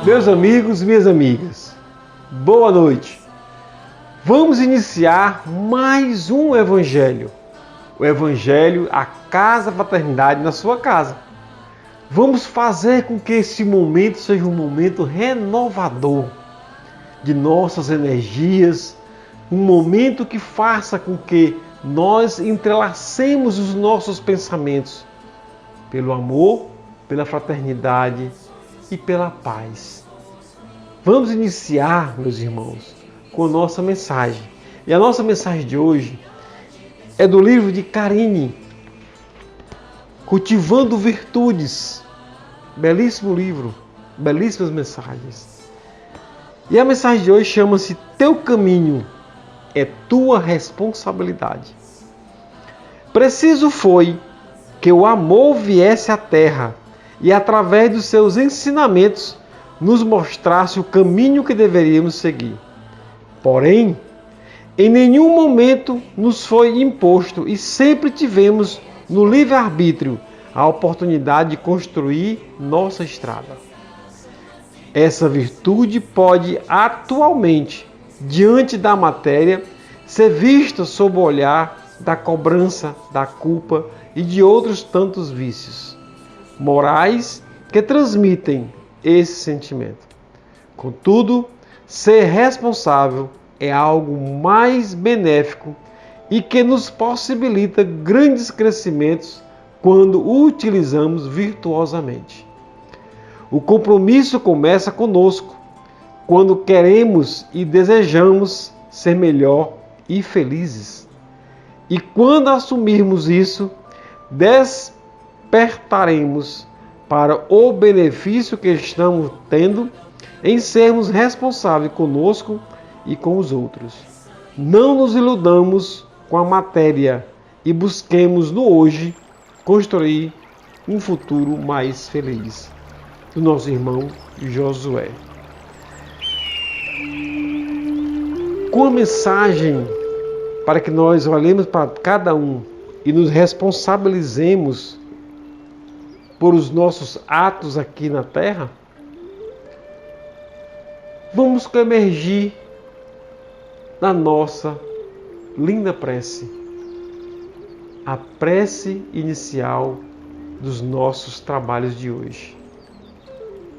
Meus amigos, minhas amigas, boa noite. Vamos iniciar mais um Evangelho. O Evangelho, a Casa Fraternidade na sua casa. Vamos fazer com que esse momento seja um momento renovador de nossas energias, um momento que faça com que nós entrelacemos os nossos pensamentos pelo amor, pela fraternidade e pela paz. Vamos iniciar, meus irmãos, com a nossa mensagem. E a nossa mensagem de hoje é do livro de Karine, Cultivando Virtudes. Belíssimo livro, belíssimas mensagens. E a mensagem de hoje chama-se Teu caminho é tua responsabilidade. Preciso foi que o amor viesse à terra e, através dos seus ensinamentos, nos mostrasse o caminho que deveríamos seguir. Porém, em nenhum momento nos foi imposto e sempre tivemos no livre-arbítrio a oportunidade de construir nossa estrada. Essa virtude pode atualmente, diante da matéria, ser vista sob o olhar da cobrança, da culpa e de outros tantos vícios morais que transmitem esse sentimento. Contudo, ser responsável é algo mais benéfico e que nos possibilita grandes crescimentos quando o utilizamos virtuosamente. O compromisso começa conosco, quando queremos e desejamos ser melhor e felizes. E quando assumirmos isso, despertaremos para o benefício que estamos tendo em sermos responsáveis conosco e com os outros. Não nos iludamos com a matéria e busquemos no hoje construir um futuro mais feliz. Do nosso irmão Josué. Com a mensagem para que nós olhemos para cada um e nos responsabilizemos por os nossos atos aqui na Terra, vamos emergir na nossa linda prece, a prece inicial dos nossos trabalhos de hoje,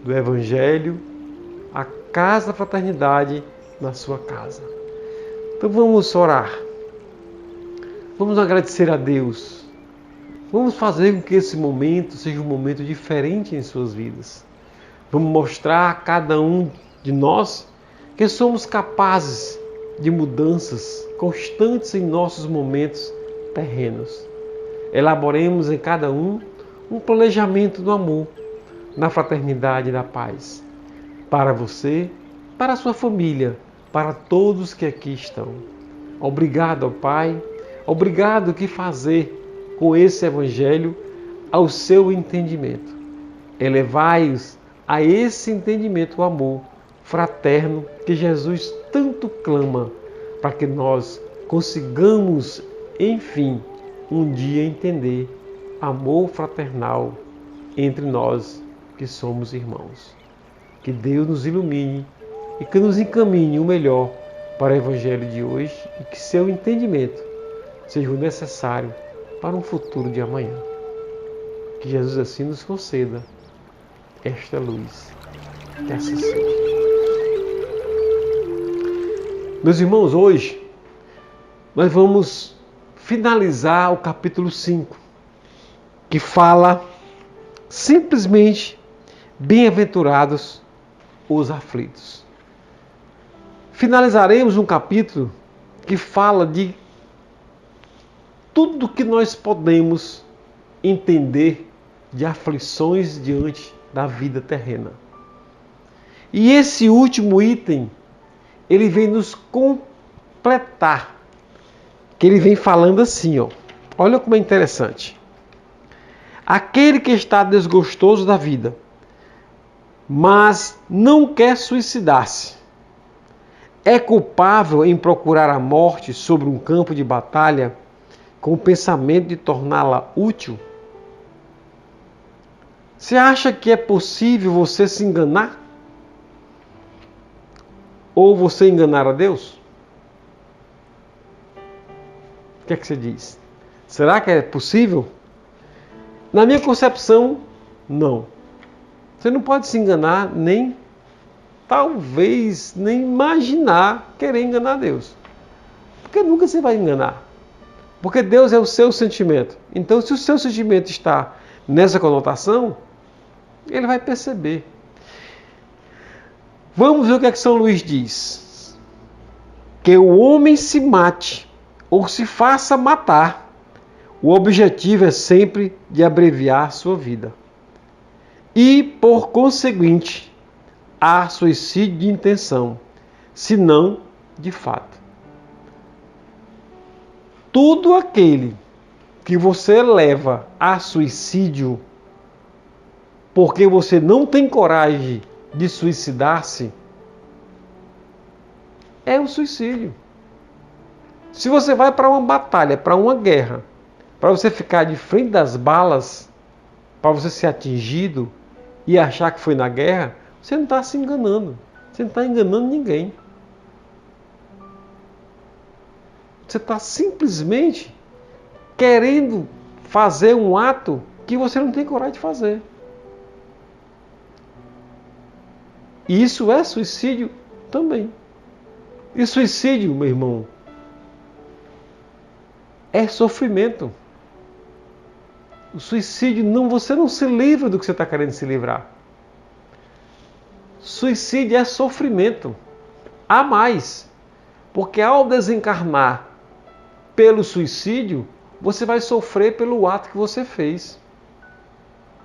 do Evangelho, a Casa Fraternidade na sua casa. Então vamos orar, vamos agradecer a Deus, vamos fazer com que esse momento seja um momento diferente em suas vidas. Vamos mostrar a cada um de nós que somos capazes de mudanças constantes em nossos momentos terrenos. Elaboremos em cada um planejamento do amor, na fraternidade e da paz. Para você, para a sua família, para todos que aqui estão. Obrigado, ó Pai. Obrigado que fazer com esse Evangelho ao seu entendimento. Elevai-os a esse entendimento, o amor fraterno que Jesus tanto clama para que nós consigamos, enfim, um dia entender amor fraternal entre nós que somos irmãos. Que Deus nos ilumine e que nos encaminhe o melhor para o Evangelho de hoje e que seu entendimento seja o necessário para um futuro de amanhã. Que Jesus assim nos conceda esta luz. Que assim seja. Meus irmãos, hoje nós vamos finalizar o capítulo 5, que fala simplesmente bem-aventurados os aflitos. Finalizaremos um capítulo que fala de tudo que nós podemos entender de aflições diante da vida terrena. E esse último item, ele vem nos completar, que ele vem falando assim, ó. Olha como é interessante. Aquele que está desgostoso da vida, mas não quer suicidar-se, é culpável em procurar a morte sobre um campo de batalha com o pensamento de torná-la útil? Você acha que é possível você se enganar? ou você enganar a Deus? O que é que você diz? Será que é possível? Na minha concepção, não. Você não pode se enganar, nem talvez, nem imaginar querer enganar Deus. Porque nunca você vai enganar. Porque Deus é o seu sentimento. Então, se o seu sentimento está nessa conotação, ele vai perceber. Vamos ver o que é que São Luís diz. Que o homem se mate ou se faça matar. O objetivo é sempre de abreviar sua vida. E, por conseguinte, há suicídio de intenção, se não de fato. Tudo aquele que você leva a suicídio porque você não tem coragem de suicidar-se, é um suicídio. Se você vai para uma batalha, para uma guerra, para você ficar de frente das balas, para você ser atingido e achar que foi na guerra, você não está se enganando. Você não está enganando ninguém. Você está simplesmente querendo fazer um ato que você não tem coragem de fazer. E isso é suicídio também. E suicídio, meu irmão, é sofrimento. O suicídio, você não se livra do que você está querendo se livrar. Suicídio é sofrimento. Há mais. Porque ao desencarnar pelo suicídio, você vai sofrer pelo ato que você fez.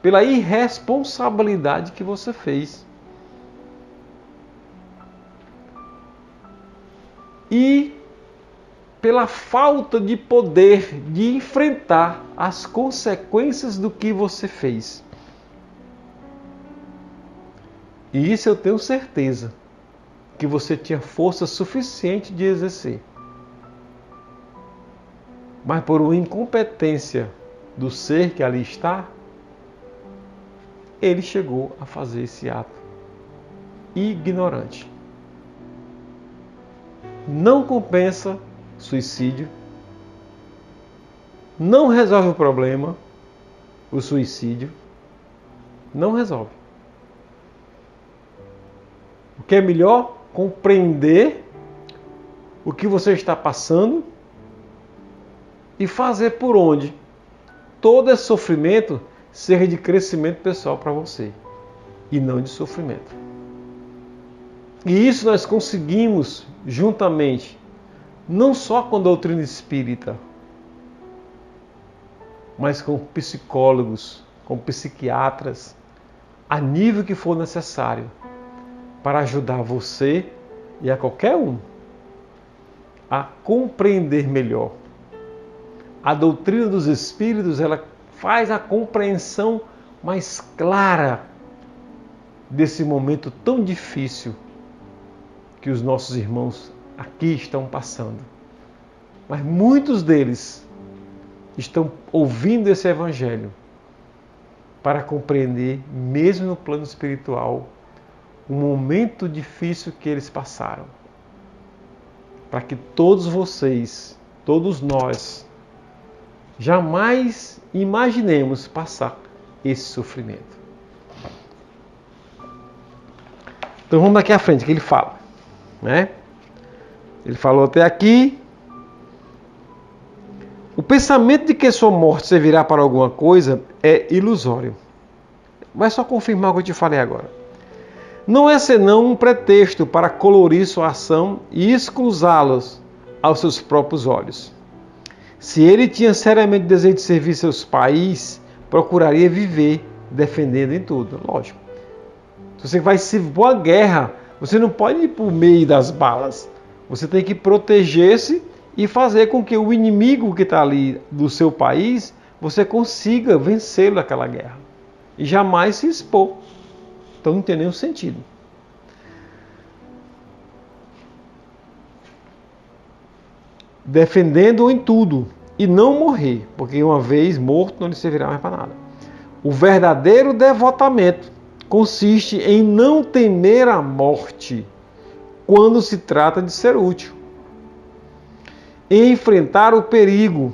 Pela irresponsabilidade que você fez. E pela falta de poder de enfrentar as consequências do que você fez. E isso eu tenho certeza que você tinha força suficiente de exercer. Mas por uma incompetência do ser que ali está, ele chegou a fazer esse ato ignorante. Não compensa suicídio, não resolve o problema, o suicídio, não resolve. O que é melhor? Compreender o que você está passando e fazer por onde todo esse sofrimento seja de crescimento pessoal para você e não de sofrimento. E isso nós conseguimos juntamente, não só com a doutrina espírita, mas com psicólogos, com psiquiatras, a nível que for necessário, para ajudar você e a qualquer um a compreender melhor. A doutrina dos espíritos, ela faz a compreensão mais clara desse momento tão difícil que os nossos irmãos aqui estão passando. Mas muitos deles estão ouvindo esse evangelho para compreender, mesmo no plano espiritual, o momento difícil que eles passaram. Para que todos vocês, todos nós, jamais imaginemos passar esse sofrimento. Então vamos daqui à frente, que ele fala, né? Ele falou até aqui. O pensamento de que sua morte servirá para alguma coisa é ilusório. Vai só confirmar o que eu te falei agora. Não é senão um pretexto para colorir sua ação e exclusá-los aos seus próprios olhos. Se ele tinha seriamente desejo de servir seus pais, procuraria viver defendendo em tudo. Lógico. Se você vai se for a guerra, você não pode ir por meio das balas. Você tem que proteger-se e fazer com que o inimigo que está ali do seu país, você consiga vencê-lo naquela guerra. E jamais se expor. Então não tem nenhum sentido. Defendendo-o em tudo e não morrer, porque uma vez morto não lhe servirá mais para nada. O verdadeiro devotamento consiste em não temer a morte, quando se trata de ser útil, enfrentar o perigo,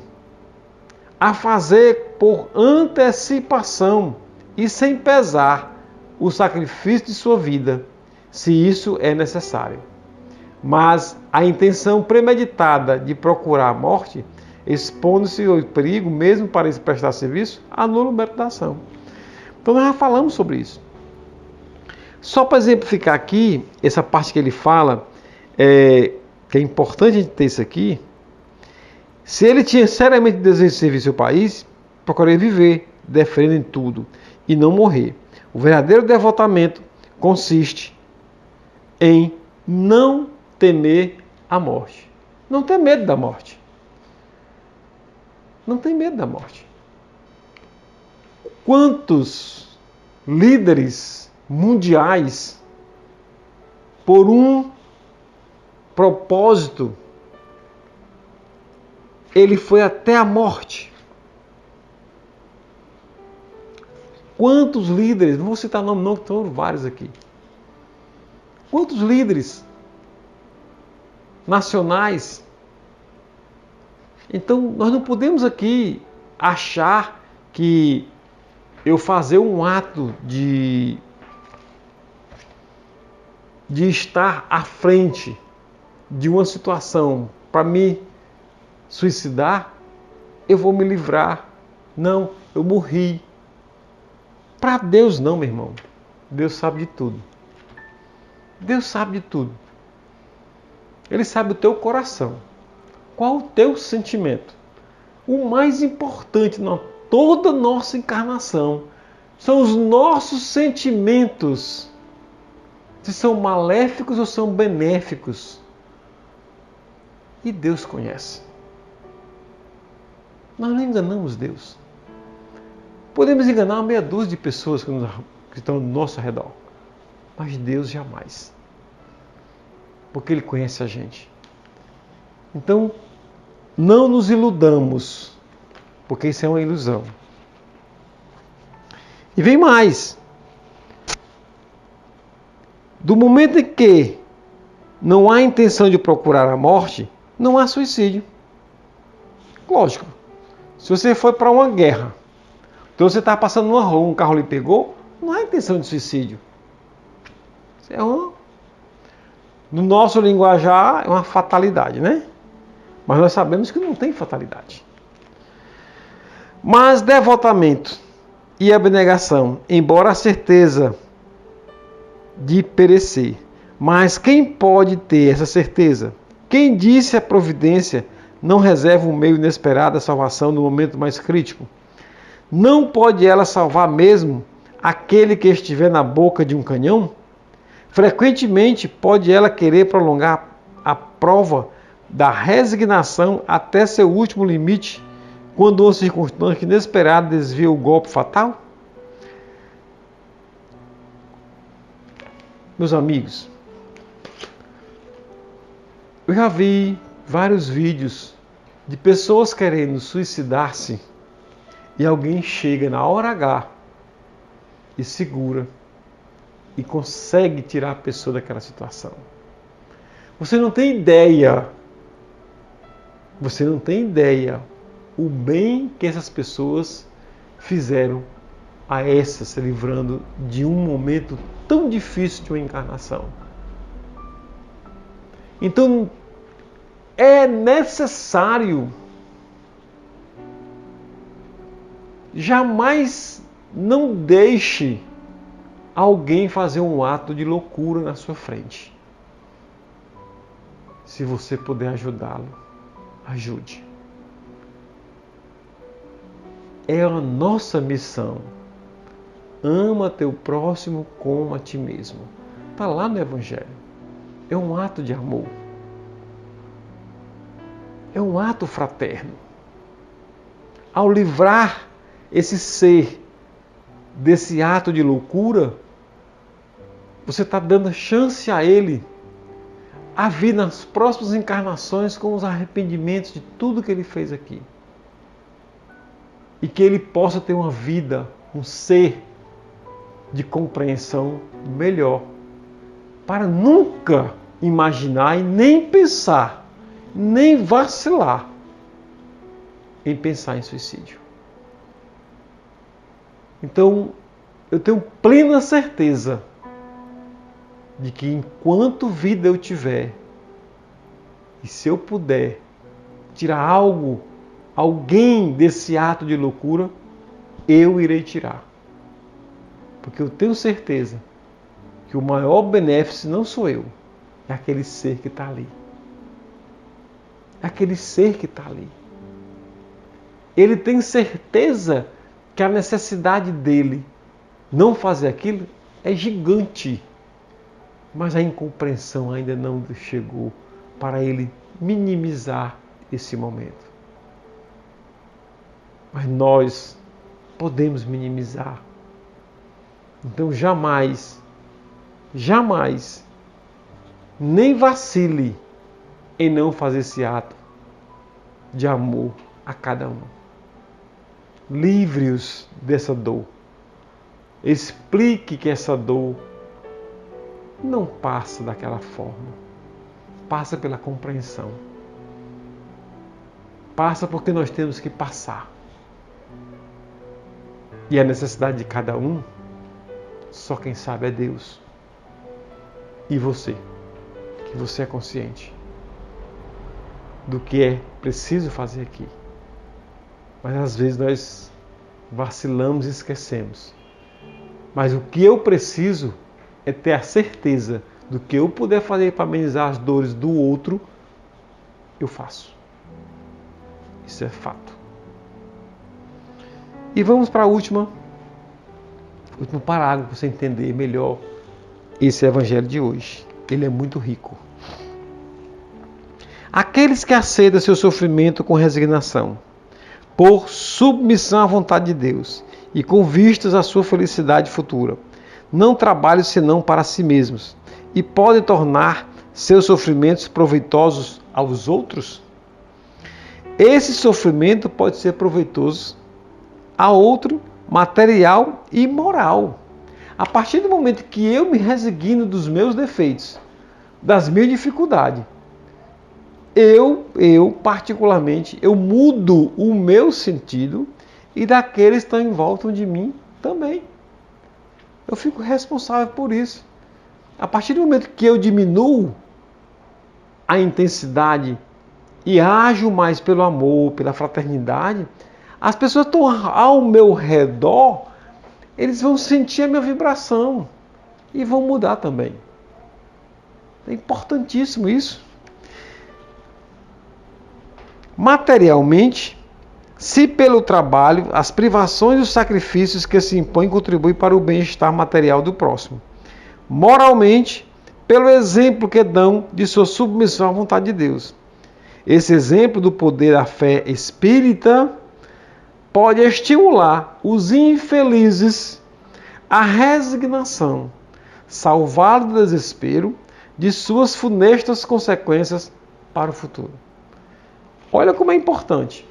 a fazer por antecipação e sem pesar o sacrifício de sua vida, se isso é necessário. Mas a intenção premeditada de procurar a morte, expondo-se ao perigo, mesmo para prestar serviço, anula o mérito da ação. Então nós já falamos sobre isso. Só para exemplificar aqui, essa parte que ele fala, que é importante a gente ter isso aqui, se ele tinha seriamente desejo de servir seu país, procuraria viver, defendendo em tudo, e não morrer. O verdadeiro devotamento consiste em não temer a morte. Não ter medo da morte. Não tem medo da morte. Quantos líderes mundiais, por um propósito, ele foi até a morte? Quantos líderes, não vou citar nome não, que estão vários aqui. Quantos líderes nacionais? Então, nós não podemos aqui achar que eu fazer um ato de estar à frente de uma situação para me suicidar, eu vou me livrar. Não, eu morri. Para Deus não, meu irmão. Deus sabe de tudo. Deus sabe de tudo. Ele sabe o teu coração. Qual o teu sentimento? O mais importante em toda nossa encarnação são os nossos sentimentos. Se são maléficos ou são benéficos. E Deus conhece. Nós não enganamos Deus. Podemos enganar uma meia dúzia de pessoas que estão ao nosso redor. Mas Deus jamais. Porque Ele conhece a gente. Então, não nos iludamos. Porque isso é uma ilusão. E vem mais. Do momento em que não há intenção de procurar a morte, não há suicídio. Lógico. Se você foi para uma guerra, então você está passando numa rua, um carro lhe pegou, não há intenção de suicídio. No nosso linguajar, é uma fatalidade, né? Mas nós sabemos que não tem fatalidade. Mas devotamento e abnegação, embora a certeza de perecer. Mas quem pode ter essa certeza? Quem disse a providência não reserva um meio inesperado da salvação no momento mais crítico? Não pode ela salvar mesmo aquele que estiver na boca de um canhão? Frequentemente pode ela querer prolongar a prova da resignação até seu último limite, quando uma circunstância inesperada desvia o golpe fatal? Meus amigos, eu já vi vários vídeos de pessoas querendo suicidar-se e alguém chega na hora H e segura e consegue tirar a pessoa daquela situação. Você não tem ideia o bem que essas pessoas fizeram a essa, se livrando de um momento tão difícil de uma encarnação. Então, é necessário jamais não deixe alguém fazer um ato de loucura na sua frente. Se você puder ajudá-lo, ajude. É a nossa missão. Ama teu próximo como a ti mesmo. Está lá no Evangelho. É um ato de amor. É um ato fraterno. Ao livrar esse ser desse ato de loucura, você está dando chance a ele a vir nas próximas encarnações com os arrependimentos de tudo que ele fez aqui. E que ele possa ter uma vida, um ser de compreensão melhor, para nunca imaginar e nem pensar, nem vacilar em pensar em suicídio. Então, eu tenho plena certeza de que enquanto vida eu tiver, e se eu puder tirar alguém desse ato de loucura, eu irei tirar. Porque eu tenho certeza que o maior benéficio não sou eu, é aquele ser que está ali. É aquele ser que está ali. Ele tem certeza que a necessidade dele não fazer aquilo é gigante. Mas a incompreensão ainda não chegou para ele minimizar esse momento. Mas nós podemos minimizar. Então jamais, nem vacile em não fazer esse ato de amor a cada um. Livre-os dessa dor. Explique que essa dor não passa daquela forma. Passa pela compreensão. Passa porque nós temos que passar. E a necessidade de cada um, só quem sabe é Deus. E você, que você é consciente do que é preciso fazer aqui. Mas às vezes nós vacilamos e esquecemos. Mas o que eu preciso é ter a certeza do que eu puder fazer para amenizar as dores do outro, eu faço. Isso é fato. E vamos para o último parágrafo, para você entender melhor esse evangelho de hoje. Ele é muito rico. Aqueles que aceitam seu sofrimento com resignação, por submissão à vontade de Deus e com vistas à sua felicidade futura, não trabalham senão para si mesmos e podem tornar seus sofrimentos proveitosos aos outros? Esse sofrimento pode ser proveitoso a outro, material e moral. A partir do momento que eu me resigno dos meus defeitos, das minhas dificuldades, eu particularmente, eu mudo o meu sentido e daqueles que estão em volta de mim também. Eu fico responsável por isso. A partir do momento que eu diminuo a intensidade e ajo mais pelo amor, pela fraternidade, as pessoas que estão ao meu redor, eles vão sentir a minha vibração e vão mudar também. É importantíssimo isso. Materialmente, se pelo trabalho, as privações e os sacrifícios que se impõem contribuem para o bem-estar material do próximo. Moralmente, pelo exemplo que dão de sua submissão à vontade de Deus. Esse exemplo do poder da fé espírita pode estimular os infelizes à resignação, salvá-los do desespero de suas funestas consequências para o futuro. Olha como é importante.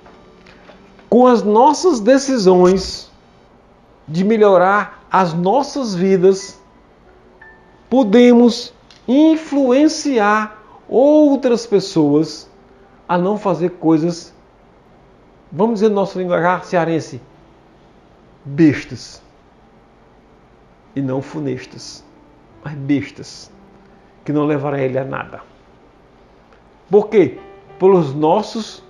Com as nossas decisões de melhorar as nossas vidas, podemos influenciar outras pessoas a não fazer coisas, vamos dizer no nosso linguajar cearense, bestas. E não funestas, mas bestas, que não levará ele a nada. Por quê? Pelos nossos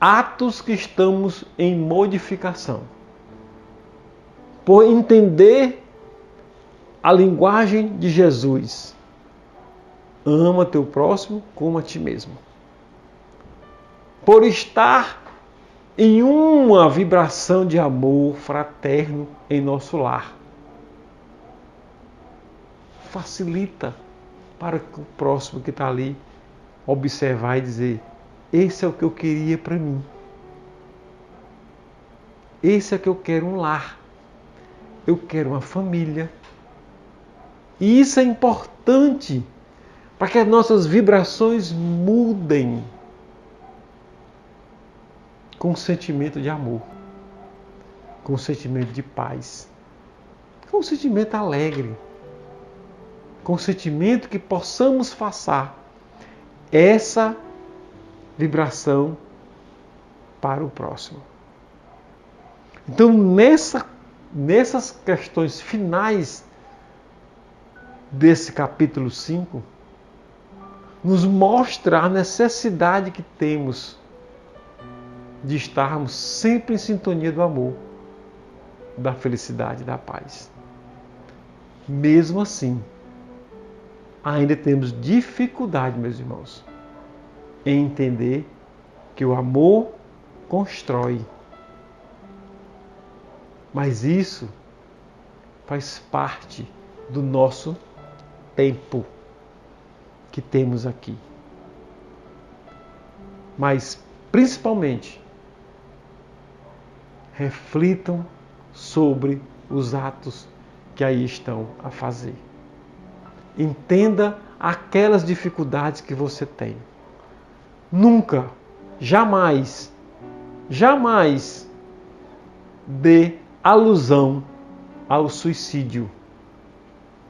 atos que estamos em modificação. Por entender a linguagem de Jesus. Ama teu próximo como a ti mesmo. Por estar em uma vibração de amor fraterno em nosso lar. Facilita para o próximo que está ali observar e dizer: esse é o que eu queria para mim. Esse é o que eu quero, um lar. Eu quero uma família. E isso é importante para que as nossas vibrações mudem com um sentimento de amor, com um sentimento de paz, com um sentimento alegre, com o sentimento que possamos passar essa vibração para o próximo. Então, nessas questões finais desse capítulo 5, nos mostra a necessidade que temos de estarmos sempre em sintonia do amor, da felicidade, da paz. Mesmo assim, ainda temos dificuldade, meus irmãos, em entender que o amor constrói. Mas isso faz parte do nosso tempo que temos aqui. Mas, principalmente, reflitam sobre os atos que aí estão a fazer. Entenda aquelas dificuldades que você tem. Nunca, jamais dê alusão ao suicídio.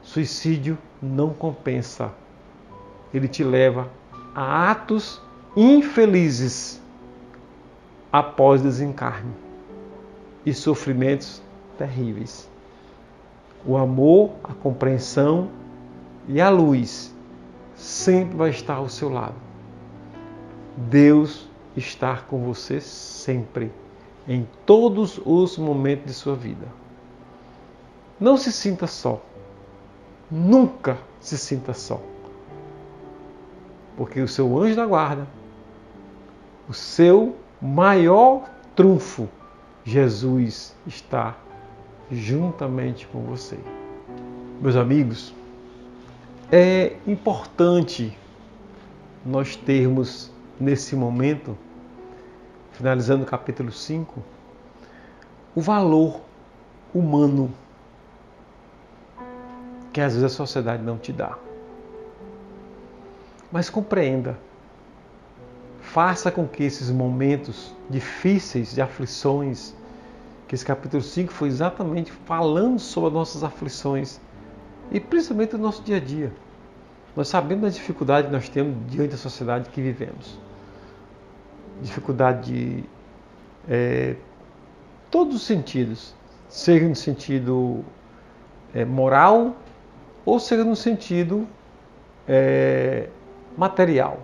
Suicídio não compensa. Ele te leva a atos infelizes após desencarne e sofrimentos terríveis. O amor, a compreensão e a luz sempre vai estar ao seu lado. Deus está com você sempre, em todos os momentos de sua vida. Não se sinta só. Nunca se sinta só. Porque o seu anjo da guarda, o seu maior trunfo, Jesus, está juntamente com você. Meus amigos, é importante nós termos nesse momento, finalizando o capítulo 5, o valor humano que às vezes a sociedade não te dá. Mas compreenda, faça com que esses momentos difíceis, de aflições, que esse capítulo 5 foi exatamente falando sobre as nossas aflições e principalmente o nosso dia a dia. Nós sabemos das dificuldades que nós temos diante da sociedade que vivemos. Dificuldade de todos os sentidos, seja no sentido moral ou seja no sentido material.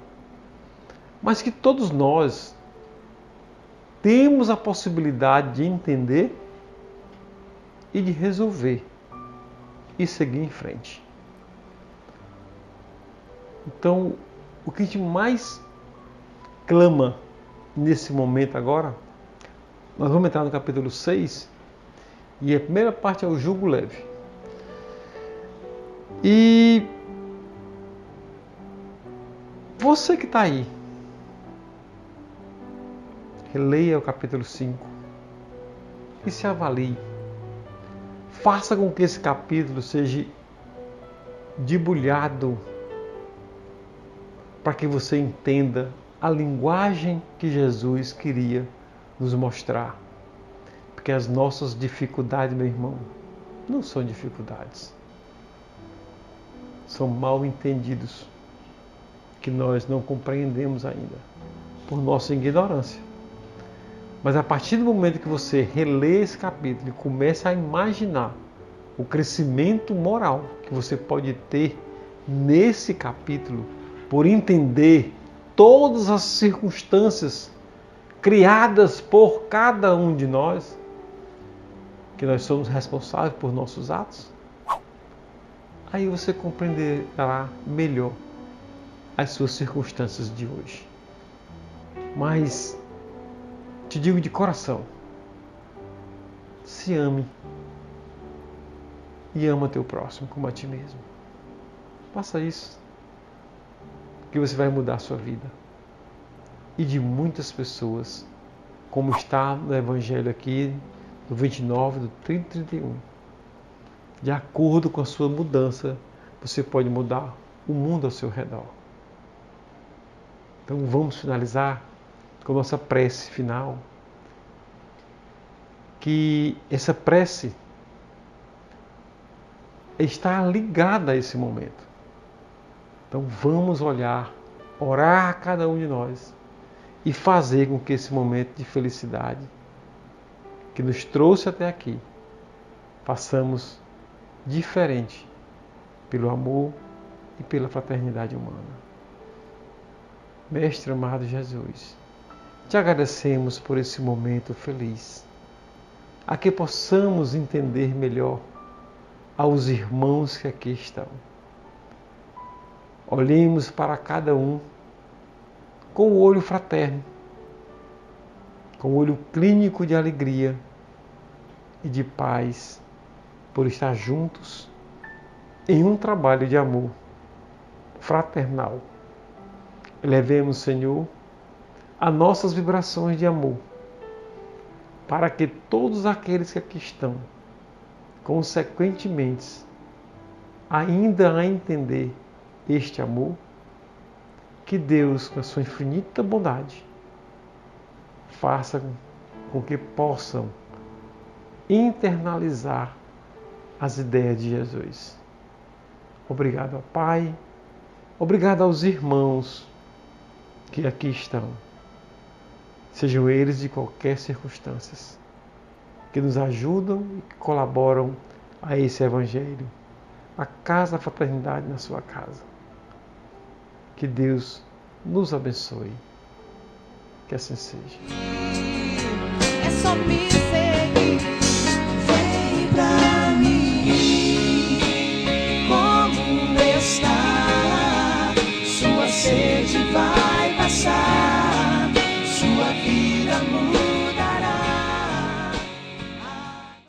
Mas que todos nós temos a possibilidade de entender e de resolver e seguir em frente. Então, o que a gente mais clama nesse momento agora, nós vamos entrar no capítulo 6 e a primeira parte é o jugo leve. E você que está aí, releia o capítulo 5 e se avalie. Faça com que esse capítulo seja debulhado para que você entenda a linguagem que Jesus queria nos mostrar. Porque as nossas dificuldades, meu irmão, não são dificuldades. São mal entendidos que nós não compreendemos ainda por nossa ignorância. Mas a partir do momento que você relê esse capítulo e começa a imaginar o crescimento moral que você pode ter nesse capítulo, por entender todas as circunstâncias criadas por cada um de nós, que nós somos responsáveis por nossos atos, aí você compreenderá melhor as suas circunstâncias de hoje. Mas te digo de coração, se ame e ama teu próximo como a ti mesmo. Faça isso, que você vai mudar a sua vida e de muitas pessoas, como está no Evangelho aqui, do 29, do 30 e 31. De acordo com a sua mudança, você pode mudar o mundo ao seu redor. Então vamos finalizar com a nossa prece final. Que essa prece está ligada a esse momento. Então vamos olhar, orar a cada um de nós e fazer com que esse momento de felicidade que nos trouxe até aqui, façamos diferente pelo amor e pela fraternidade humana. Mestre amado Jesus, te agradecemos por esse momento feliz, a que possamos entender melhor aos irmãos que aqui estão. Olhemos para cada um com o olho fraterno, com o olho clínico de alegria e de paz por estar juntos em um trabalho de amor fraternal. Elevemos, Senhor, as nossas vibrações de amor para que todos aqueles que aqui estão, consequentemente, ainda a entender este amor, que Deus, com a sua infinita bondade, faça com que possam internalizar as ideias de Jesus. Obrigado ao Pai, obrigado aos irmãos que aqui estão, sejam eles de qualquer circunstância, que nos ajudam e colaboram a esse Evangelho, a casa da fraternidade na sua casa. Que Deus nos abençoe. Que assim seja. É só me ser.